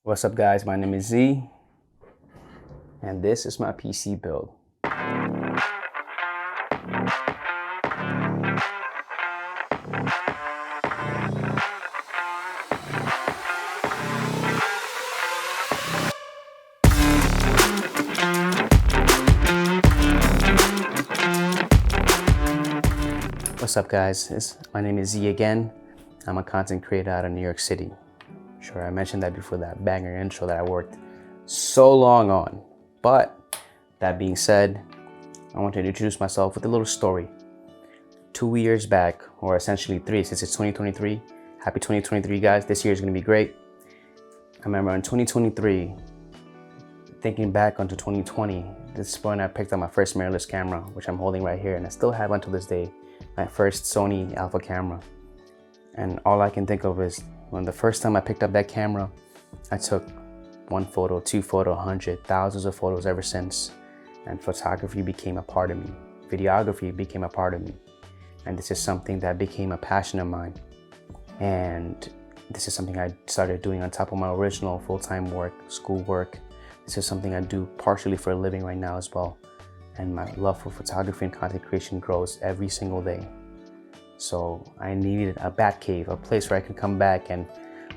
What's up guys, my name is Z and this is my PC build. What's up guys, my name is Z again. I'm a content creator out of New York City. Sure, I mentioned that before that banger intro that I worked so long on. But that being said, I want to introduce myself with a little story. 2 years back, or essentially 3 since it's 2023. Happy 2023 guys, this year is going to be great. I remember in 2023, thinking back onto 2020, this is when I picked up my first mirrorless camera, which I'm holding right here, and I still have until this day, my first Sony Alpha camera. And all I can think of is when the first time I picked up that camera, I took 1 photo, 2 photos, 100, thousands of photos ever since. And photography became a part of me. Videography became a part of me. And this is something that became a passion of mine. And this is something I started doing on top of my original full-time work, school work. This is something I do partially for a living right now as well. And my love for photography and content creation grows every single day. So I needed a bat cave, a place where I could come back and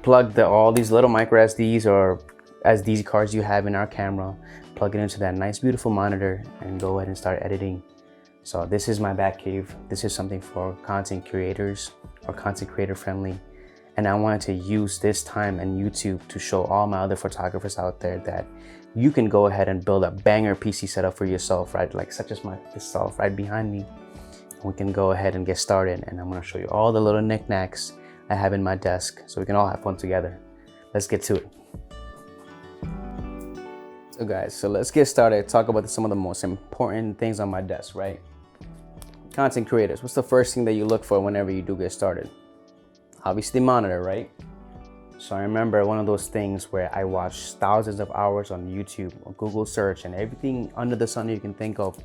plug all these little micro SDs or SD cards you have in our camera, plug it into that nice beautiful monitor and go ahead and start editing. So this is my bat cave. This is something for content creators or content creator friendly. And I wanted to use this time and YouTube to show all my other photographers out there that you can go ahead and build a banger PC setup for yourself, right? Like such as this self right behind me. We can go ahead and get started, and I'm going to show you all the little knickknacks I have in my desk so we can all have fun together. Let's get to it. So guys, let's get started. Talk about some of the most important things on my desk, right? Content creators, what's the first thing that you look for whenever you do get started? Obviously monitor, right? So I remember one of those things where I watched thousands of hours on YouTube or Google search and everything under the sun you can think of,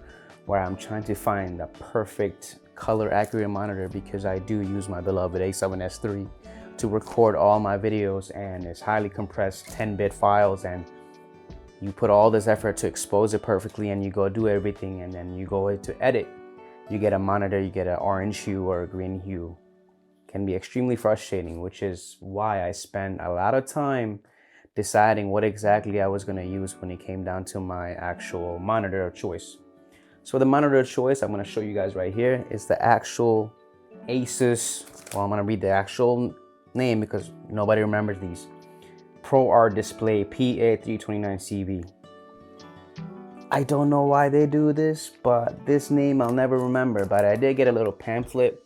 where I'm trying to find the perfect color accurate monitor, because I do use my beloved A7S III to record all my videos, and it's highly compressed 10-bit files, and you put all this effort to expose it perfectly and you go do everything, and then you go to edit. You get a monitor, you get an orange hue or a green hue. It can be extremely frustrating, which is why I spent a lot of time deciding what exactly I was going to use when it came down to my actual monitor of choice. So the monitor of choice I'm going to show you guys right here is the actual Asus, well, I'm going to read the actual name because nobody remembers these. ProArt Display PA329CV. I don't know why they do this, but this name I'll never remember, but I did get a little pamphlet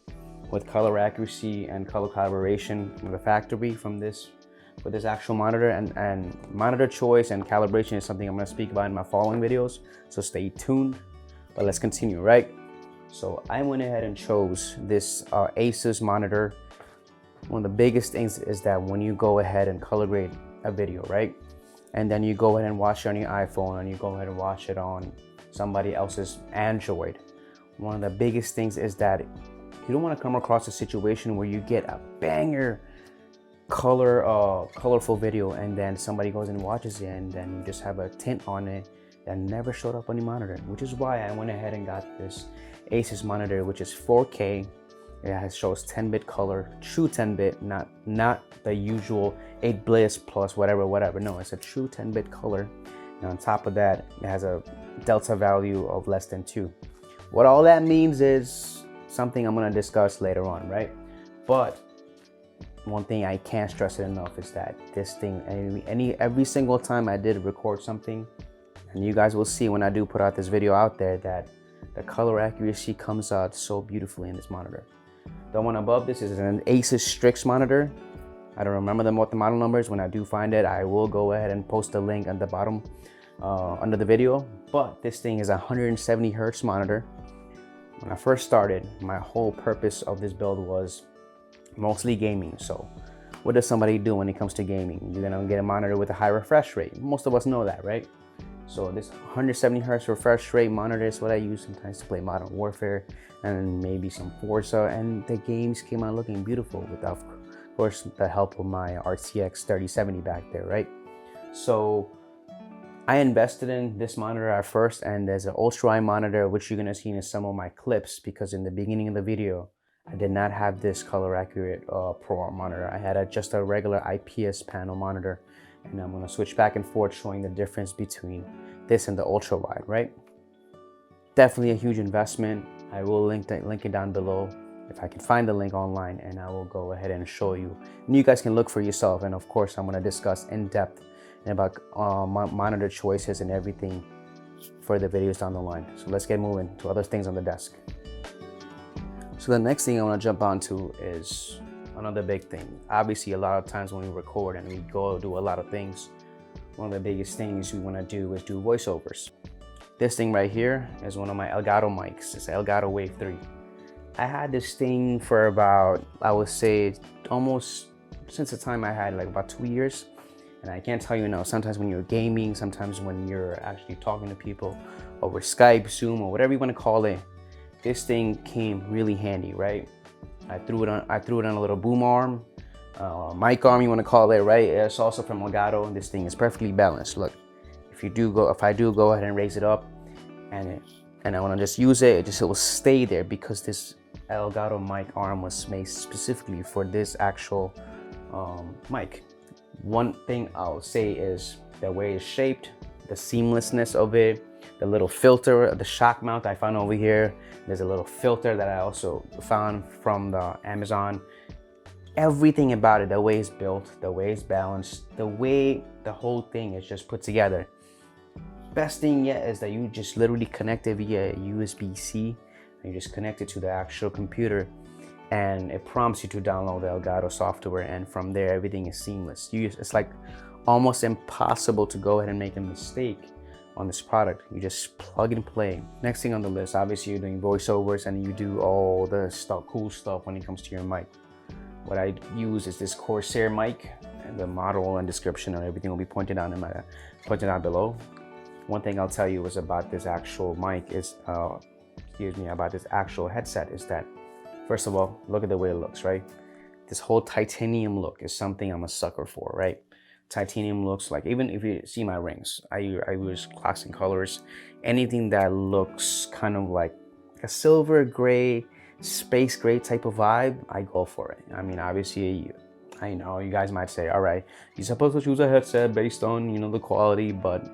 with color accuracy and color calibration from the factory from this, for this actual monitor, and monitor choice and calibration is something I'm going to speak about in my following videos, so stay tuned. But let's continue, right? So I went ahead and chose this Asus monitor. One of the biggest things is that when you go ahead and color grade a video, right? And then you go ahead and watch it on your iPhone, and you go ahead and watch it on somebody else's Android. One of the biggest things is that you don't want to come across a situation where you get a banger colorful video and then somebody goes and watches it and then you just have a tint on it that never showed up on your monitor, which is why I went ahead and got this Asus monitor, which is 4K. It shows 10-bit color, true 10-bit, not the usual 8 bliss plus whatever. No, it's a true 10-bit color. And on top of that, it has a delta value of less than 2. What all that means is something I'm gonna discuss later on, right? But one thing I can't stress it enough is that this thing, every single time I did record something, and you guys will see when I do put out this video out there, that the color accuracy comes out so beautifully in this monitor. The one above this is an Asus Strix monitor. I don't remember what the model number is. When I do find it, I will go ahead and post a link at the bottom under the video. But this thing is a 170 Hertz monitor. When I first started, my whole purpose of this build was mostly gaming. So what does somebody do when it comes to gaming? You're gonna get a monitor with a high refresh rate. Most of us know that, right? So this 170 Hertz refresh rate monitor is what I use sometimes to play Modern Warfare and maybe some Forza, and the games came out looking beautiful with, of course, the help of my RTX 3070 back there, right? So I invested in this monitor at first, and there's an ultra-wide monitor, which you're gonna see in some of my clips, because in the beginning of the video, I did not have this color accurate Pro monitor. I had just a regular IPS panel monitor, and I'm gonna switch back and forth showing the difference between this and the ultra-wide, right? Definitely a huge investment. I will link it down below if I can find the link online, and I will go ahead and show you. And you guys can look for yourself, and of course, I'm gonna discuss in depth about monitor choices and everything for the videos down the line. So let's get moving to other things on the desk. So the next thing I want to jump onto is another big thing. Obviously, a lot of times when we record and we go do a lot of things, one of the biggest things we want to do is do voiceovers. This thing right here is one of my Elgato mics. It's Elgato Wave 3. I had this thing for about, I would say, almost since the time I had, like about 2 years. And I can't tell you now, sometimes when you're gaming, sometimes when you're actually talking to people over Skype, Zoom, or whatever you want to call it, this thing came really handy, right? I threw it on a little boom arm, mic arm, you want to call it, right? It's also from Elgato, and this thing is perfectly balanced. Look, if I do go ahead and raise it up, and I want to just use it, it will stay there, because this Elgato mic arm was made specifically for this actual mic. One thing I'll say is the way it's shaped, the seamlessness of it, the little filter, the shock mount I found over here. There's a little filter that I also found from the Amazon. Everything about it, the way it's built, the way it's balanced, the way the whole thing is just put together. Best thing yet is that you just literally connect it via USB-C, and you just connect it to the actual computer, and it prompts you to download the Elgato software, and from there everything is seamless. It's like almost impossible to go ahead and make a mistake on this product. You just plug and play. Next thing on the list, obviously you're doing voiceovers and you do all the cool stuff when it comes to your mic. What I use is this Corsair mic, and the model and description and everything will be pointed out below. One thing I'll tell you is about this actual mic is, about this actual headset is that, first of all, look at the way it looks, right? This whole titanium look is something I'm a sucker for, right? Titanium looks like, even if you see my rings, I use classic colors. Anything that looks kind of like a silver gray, space gray type of vibe, I go for it. I mean, obviously, I know you guys might say, all right, you're supposed to choose a headset based on, you know, the quality, but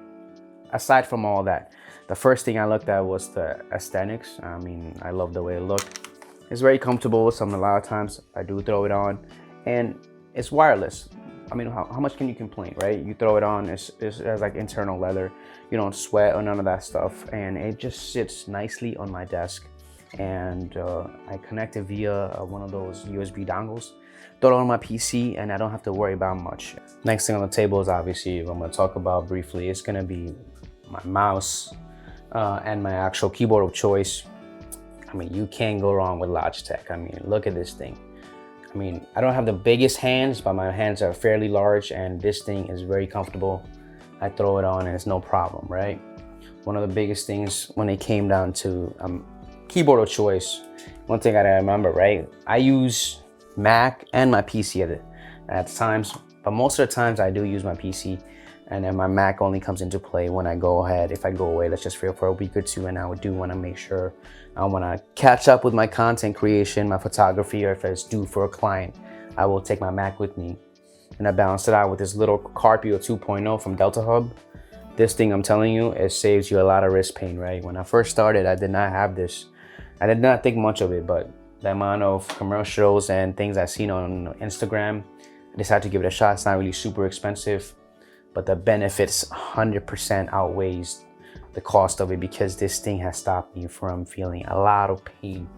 aside from all that, the first thing I looked at was the aesthetics. I mean, I love the way it looked. It's very comfortable. A lot of times I do throw it on, and it's wireless. I mean, how much can you complain, right? You throw it on, it has like internal leather. You don't sweat or none of that stuff, and it just sits nicely on my desk. And I connect it via one of those USB dongles. Throw it on my PC, and I don't have to worry about much. Next thing on the table is obviously, I'm going to talk about briefly, it's going to be my mouse and my actual keyboard of choice. I mean, you can't go wrong with Logitech. I mean, look at this thing. I mean, I don't have the biggest hands, but my hands are fairly large, and this thing is very comfortable. I throw it on and it's no problem, right? One of the biggest things when it came down to keyboard of choice, one thing I remember, right? I use Mac and my PC at times, but most of the times I do use my PC, and then my Mac only comes into play when I go ahead. If I go away, let's just for a week or two, and I do want to make sure I want to catch up with my content creation, my photography, or if it's due for a client, I will take my Mac with me. And I balance it out with this little Carpio 2.0 from Delta Hub. This thing, I'm telling you, it saves you a lot of wrist pain, right? When I first started, I did not have this. I did not think much of it, but the amount of commercials and things I've seen on Instagram, I decided to give it a shot. It's not really super expensive, but the benefits 100% outweighs the cost of it, because this thing has stopped me from feeling a lot of pain.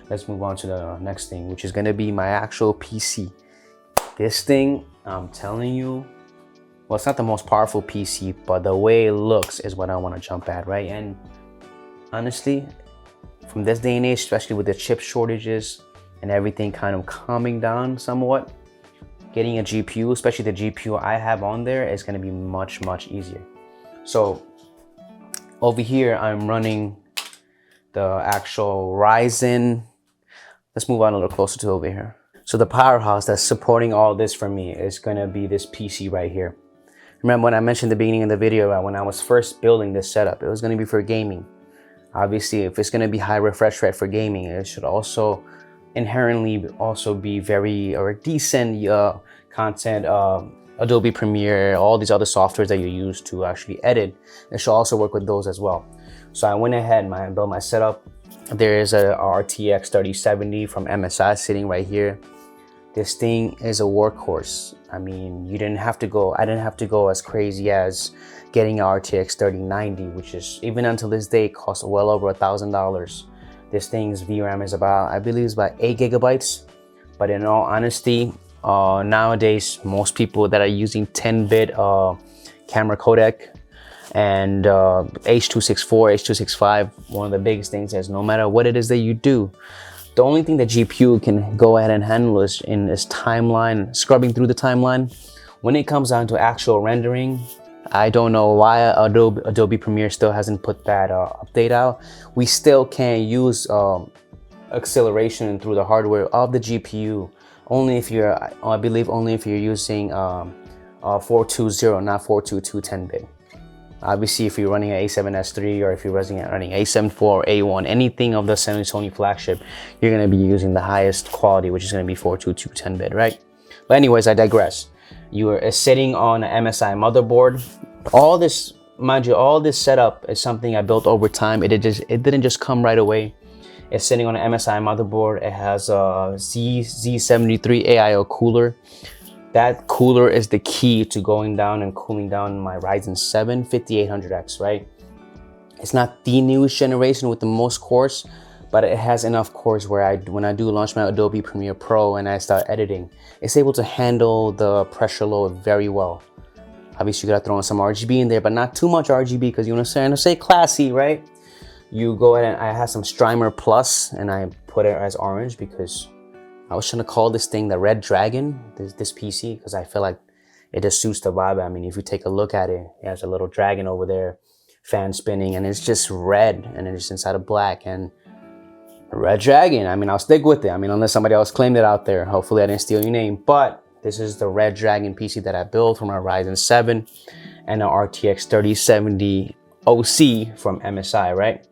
Let's move on to the next thing, which is gonna be my actual PC. This thing, I'm telling you, well, it's not the most powerful PC, but the way it looks is what I wanna jump at, right? And honestly, from this day and age, especially with the chip shortages and everything kind of calming down somewhat, getting a GPU, especially the GPU I have on there, is gonna be much, much easier. So over here, I'm running the actual Ryzen. Let's move on a little closer to over here. So the powerhouse that's supporting all this for me is gonna be this PC right here. Remember when I mentioned at the beginning of the video, when I was first building this setup, it was going to be for gaming. Obviously, if it's going to be high refresh rate for gaming, it should also inherently also be very or decent content. Adobe Premiere, all these other softwares that you use to actually edit, it should also work with those as well. So I went ahead and built my setup. There is a RTX 3070 from MSI sitting right here. This thing is a workhorse. I mean, I didn't have to go as crazy as getting an RTX 3090, which is, even until this day, costs well over $1,000. This thing's VRAM is about, I believe it's about 8 gigabytes. But in all honesty, nowadays, most people that are using 10-bit camera codec and H.264, H.265, one of the biggest things is no matter what it is that you do, the only thing that GPU can go ahead and handle is timeline, scrubbing through the timeline. When it comes down to actual rendering, I don't know why Adobe Premiere still hasn't put that update out. We still can't use acceleration through the hardware of the GPU. Only if you're, I believe, only if you're using 420, not 422 10-bit. Obviously, if you're running an A7S3 or if you're running A74 or A1, anything of the Sony flagship, you're going to be using the highest quality, which is going to be 422 10-bit, right? But anyways, I digress. You are sitting on an MSI motherboard. All this, mind you, all this setup is something I built over time. It didn't just come right away. It's sitting on an MSI motherboard. It has a Z73 AIO cooler. That cooler is the key to going down and cooling down my Ryzen 7 5800X, right? It's not the newest generation with the most cores, but it has enough cores where when I do launch my Adobe Premiere Pro and I start editing, it's able to handle the pressure load very well. Obviously, you gotta throw in some RGB in there, but not too much RGB because you want to say classy, right? You go ahead and I have some Strimer Plus and I put it as orange because I was trying to call this thing the Red Dragon, this PC, because I feel like it just suits the vibe. I mean, if you take a look at it, it has a little dragon over there, fan spinning, and it's just red, and it's inside of black, and Red Dragon. I mean, I'll stick with it. I mean, unless somebody else claimed it out there. Hopefully I didn't steal your name, but this is the Red Dragon PC that I built from a Ryzen 7 and an RTX 3070 OC from MSI, right?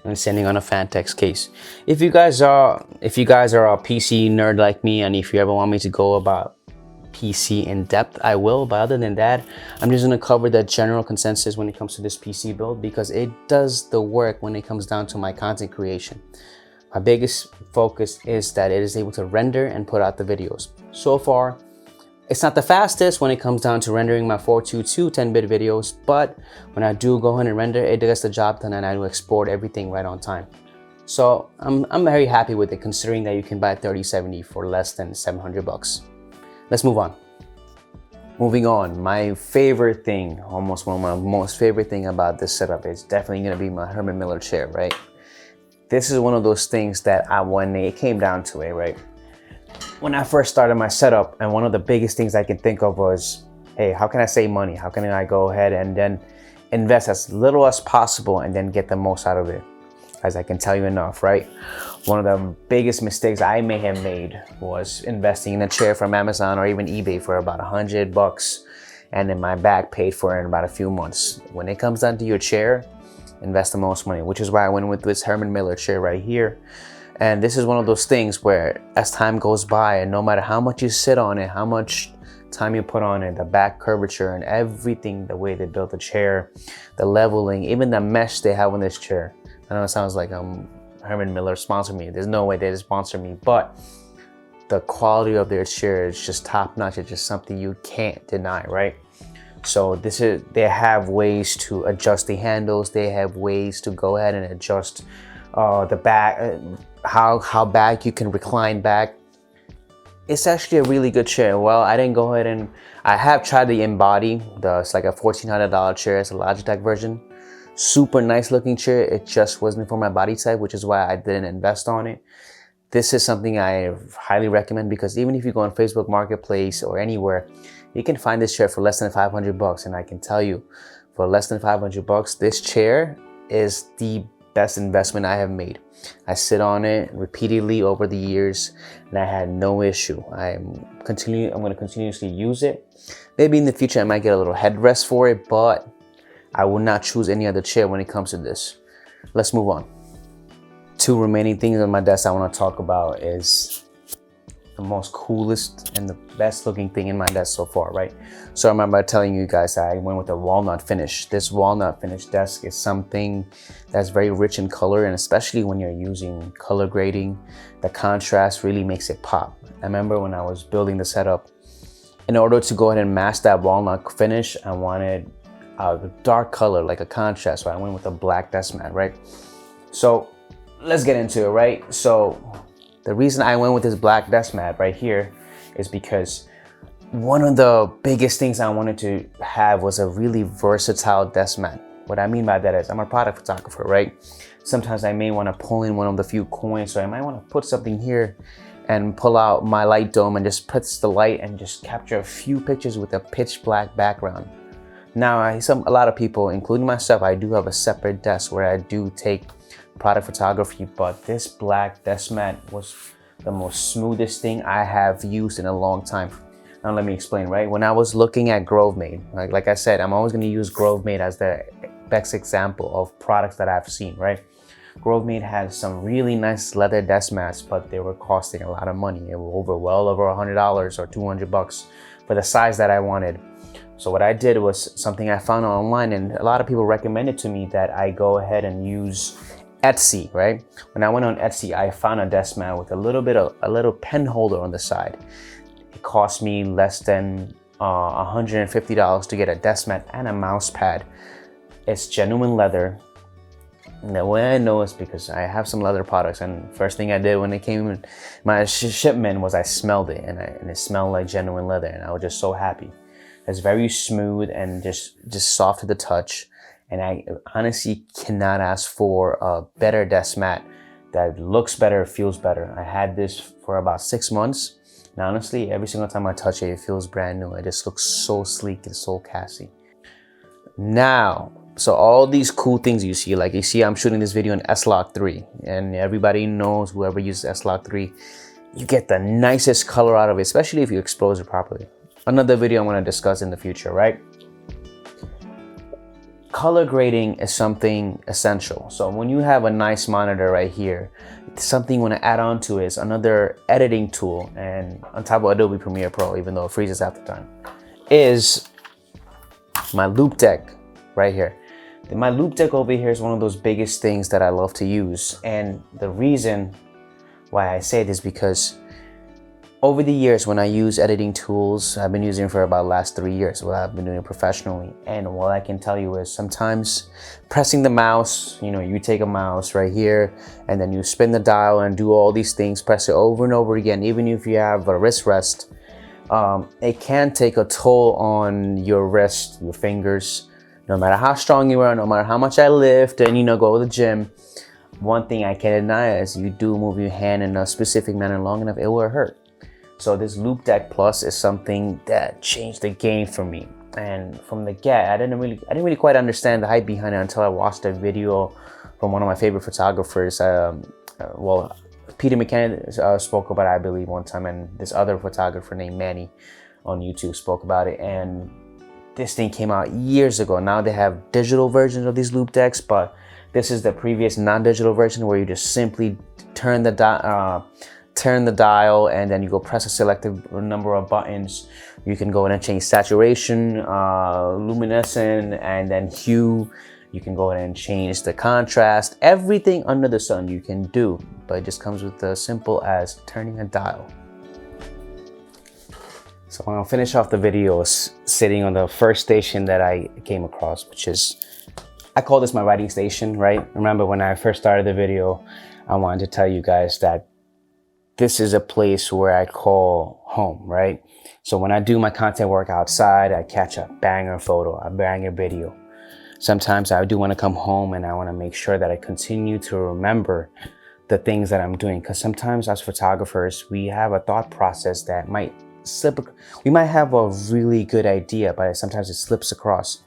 And sending on a Phanteks case. If you guys are a PC nerd like me, and if you ever want me to go about PC in depth, I will. But other than that, I'm just gonna cover the general consensus when it comes to this PC build because it does the work when it comes down to my content creation. My biggest focus is that it is able to render and put out the videos. So far, it's not the fastest when it comes down to rendering my 422 10-bit videos, but when I do go ahead and render, it gets the job done and I do export everything right on time. So I'm very happy with it considering that you can buy a 3070 for less than 700 bucks. Let's move on. Moving on, my favorite thing, almost one of my most favorite thing about this setup is definitely gonna be my Herman Miller chair, right? This is one of those things that when it came down to it, right? When I first started my setup, and one of the biggest things I can think of was, hey, how can I save money? How can I go ahead and then invest as little as possible and then get the most out of it? As I can tell you enough, right? One of the biggest mistakes I may have made was investing in a chair from Amazon or even eBay for about 100 bucks. And then my back paid for it in about a few months. When it comes down to your chair, invest the most money, which is why I went with this Herman Miller chair right here. And this is one of those things where as time goes by and no matter how much you sit on it, how much time you put on it, the back curvature and everything, the way they built the chair, the leveling, even the mesh they have on this chair. I know it sounds like Herman Miller sponsored me. There's no way they sponsor me, but the quality of their chair is just top notch. It's just something you can't deny, right? So they have ways to adjust the handles. They have ways to go ahead and adjust the back, how back you can recline back. It's actually a really good chair. Well, I didn't go ahead and I have tried the Embody. It's like a $1,400 chair. It's a Logitech version. Super nice looking chair. It just wasn't for my body type, which is why I didn't invest on it. This is something I highly recommend because even if you go on Facebook Marketplace or anywhere, you can find this chair for less than 500 bucks. And I can tell you, for less than 500 bucks, this chair is the best investment I have made. I sit on it repeatedly over the years and I had no issue. I'm going to continuously use it. Maybe in the future I might get a little headrest for it, but I will not choose any other chair when it comes to this. Let's move on. Two remaining things on my desk I want to talk about is the most coolest and the best looking thing in my desk so far, right? So I remember telling you guys that I went with a walnut finish. This walnut finish desk is something that's very rich in color, and especially when you're using color grading, the contrast really makes it pop. I remember when I was building the setup, in order to go ahead and mask that walnut finish, I wanted a dark color, like a contrast, so I went with a black desk mat, right? So let's get into it, right? So the reason I went with this black desk mat right here is because one of the biggest things I wanted to have was a really versatile desk mat. What I mean by that is I'm a product photographer, right? Sometimes I may want to pull in one of the few coins, so I might want to put something here and pull out my light dome and just put the light and just capture a few pictures with a pitch black background. Now, a lot of people, including myself, I do have a separate desk where I do take product photography, but this black desk mat was the most smoothest thing I have used in a long time. Now let me explain, right? When I was looking at GroveMade, like I said, I'm always going to use GroveMade as the best example of products that I've seen, right? GroveMade has some really nice leather desk mats, but they were costing a lot of money. It was well over $100 or $200 for the size that I wanted. So what I did was something I found online, and a lot of people recommended to me that I go ahead and use Etsy, right? When I went on Etsy, I found a desk mat with a little pen holder on the side. It cost me less than $150 to get a desk mat and a mouse pad. It's genuine leather. And the way I know is because I have some leather products, and first thing I did when it came in my shipment was I smelled it, and it smelled like genuine leather, and I was just so happy. It's very smooth and just soft to the touch. And I honestly cannot ask for a better desk mat that looks better, feels better. I had this for about 6 months. And honestly, every single time I touch it, it feels brand new. It just looks so sleek and so classy. Now, so all these cool things you see, like you see I'm shooting this video in S-Log 3. And everybody knows, whoever uses S-Log 3, you get the nicest color out of it, especially if you expose it properly. Another video I want to discuss in the future, right? Color grading is something essential. So when you have a nice monitor right here, something you want to add on to is another editing tool, and on top of Adobe Premiere Pro, even though it freezes half the time, is my loop deck right here. My loop deck over here is one of those biggest things that I love to use. And the reason why I say this is because over the years, when I use editing tools, I've been using it for about the last 3 years. Well, I've been doing it professionally. And what I can tell you is sometimes pressing the mouse, you take a mouse right here and then you spin the dial and do all these things, press it over and over again. Even if you have a wrist rest, it can take a toll on your wrist, your fingers. No matter how strong you are, no matter how much I lift and, go to the gym, one thing I can't deny is you do move your hand in a specific manner long enough, it will hurt. So this Loop Deck Plus is something that changed the game for me. And from the get, I didn't really quite understand the hype behind it until I watched a video from one of my favorite photographers. Peter McKenna spoke about it, I believe, one time, and this other photographer named Manny on YouTube spoke about it. And this thing came out years ago. Now they have digital versions of these Loop Decks, but this is the previous non-digital version where you just simply turn the dial and then you go press a selected number of buttons. You can go in and change saturation, luminescent, and then hue. You can go ahead and change the contrast. Everything under the sun you can do, but it just comes with as simple as turning a dial. So I'm gonna finish off the video sitting on the first station that I came across, which is, I call this my writing station, right? Remember when I first started the video, I wanted to tell you guys that this is a place where I call home, right? So when I do my content work outside, I catch a banger photo, a banger video. Sometimes I do want to come home and I want to make sure that I continue to remember the things that I'm doing. Because sometimes as photographers, we have a thought process that might slip. We might have a really good idea, but sometimes it slips across.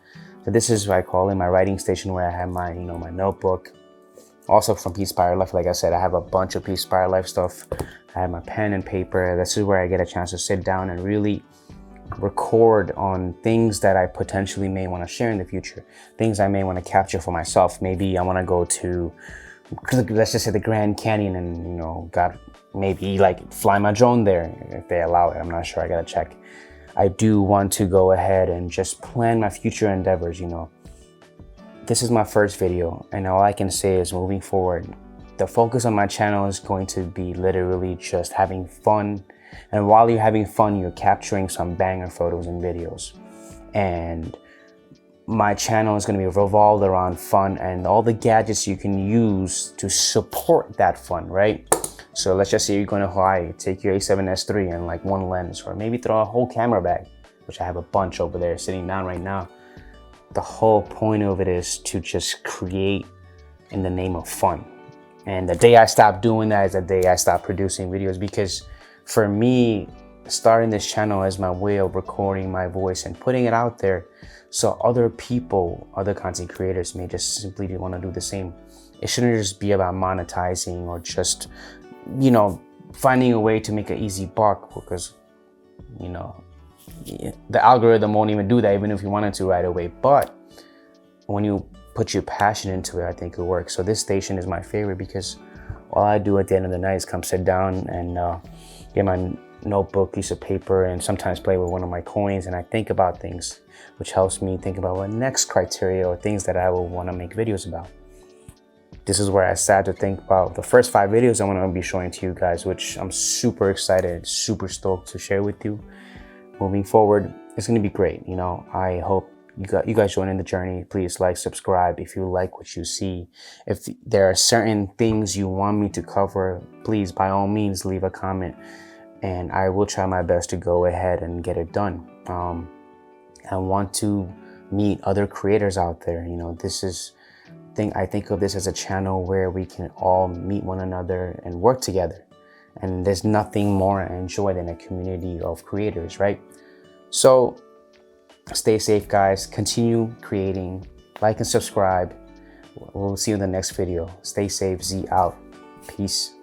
So this is what I call in my writing station, where I have my, my notebook. Also from Peacepire Life, like I said, I have a bunch of Peacepire Life stuff. I have my pen and paper. This is where I get a chance to sit down and really record on things that I potentially may want to share in the future, things I may want to capture for myself. Maybe I want to go to, let's just say, the Grand Canyon, and you know, maybe like fly my drone there if they allow it. I'm not sure, I gotta check. I do want to go ahead and just plan my future endeavors. You know, this is my first video, and all I can say is moving forward, the focus on my channel is going to be literally just having fun. And while you're having fun, you're capturing some banger photos and videos. And my channel is going to be revolved around fun and all the gadgets you can use to support that fun, right? So let's just say you're going to Hawaii, take your A7S III and like one lens, or maybe throw a whole camera bag, which I have a bunch over there sitting down right now. The whole point of it is to just create in the name of fun. And the day I stop doing that is the day I stop producing videos, because for me, starting this channel is my way of recording my voice and putting it out there so other people, other content creators may just simply want to do the same. It shouldn't just be about monetizing or just, you know, finding a way to make an easy buck, because, you know, the algorithm won't even do that even if you wanted to right away. But when you put your passion into it, I think it works. So this station is my favorite because all I do at the end of the night is come sit down and get my notebook, piece of paper, and sometimes play with one of my coins, and I think about things, which helps me think about what next criteria or things that I will want to make videos about. This is where I sat to think about the first 5 videos I'm going to be showing to you guys, which I'm super excited, super stoked to share with you. Moving forward, it's going to be great. You know, I hope you guys join in the journey. Please like, subscribe if you like what you see. If there are certain things you want me to cover, please, by all means, leave a comment, and I will try my best to go ahead and get it done. I want to meet other creators out there. You know, I think of this as a channel where we can all meet one another and work together. And there's nothing more I enjoy than a community of creators, right? So stay safe, guys. Continue creating. Like and subscribe. We'll see you in the next video. Stay safe. Z out. Peace.